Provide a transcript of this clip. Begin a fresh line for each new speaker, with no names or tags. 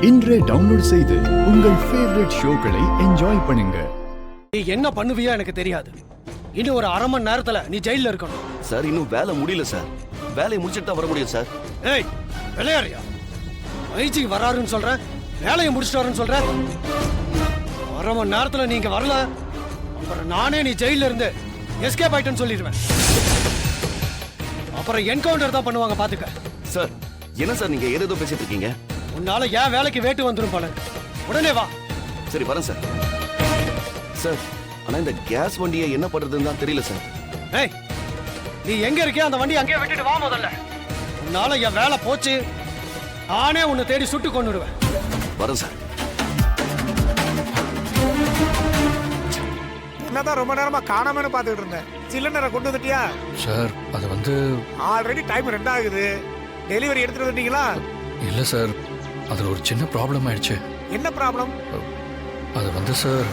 இன்றே டவுன்லோட் செய்து உங்கள் ஃபேவரட் ஷோக்களை என்ஜாய் பண்ணுங்க.
நீ என்ன பண்ணுவியோ எனக்கு தெரியாது. இன்னும் ஒரு அரை மணி நேரத்துல நீ ஜெயில இருக்கணும்.
சார் இன்னும் வேலை முடியல சார். வேலையை முடிச்சிட்டு தான் வர முடியும் சார்.
ஏய் விளையாடுறியா? ஐஜி வராருன்னு சொல்ற, வேலையை முடிச்சிட்டு வரேன்னு சொல்ற. அரை மணி நேரத்துல நீங்க வரல, அப்புறம் நானே நீ ஜெயில இருந்து எஸ்கேப் ஆயிட்டேன்னு சொல்லிடுவேன். அப்புறம் என்கவுண்டர் தான் பண்ணுவாங்க பாத்துக்க.
சார் என்ன சார் நீங்க ஏதோ பேசிட்டு இருக்கீங்க?
உன்னால ஏன் வேலைக்கு வேட்டு வந்துரும் போல. உடனே வா.
சரி வரேன் சார். சார் ஆனா இந்த கேஸ் வண்டியை என்ன பண்றதுன்னு தான் தெரியல சார்.
ஏய் நீ எங்க இருக்கியா அந்த வண்டி அங்கேயே விட்டுட்டு வா முதல்ல. உன்னால என் வேலை போச்சு, நானே உன்னை தேடி சுட்டு கொண்டுடுவேன்.
வரேன் சார்.
என்னதான் ரொம்ப நேரமா காணாமன்னு பாத்துக்கிட்டு இருந்தேன். சிலிண்டரை கொண்டு வந்துட்டியா?
சார் அது வந்து
ஆல்ரெடி டைம் 2 ஆகுது. டெலிவரி எடுத்துட்டு வந்துட்டீங்களா?
இல்லை சார், அதில் ஒரு சின்ன ப்ராப்ளம் ஆயிடுச்சு.
என்ன ப்ராப்ளம்?
அது வந்து சார்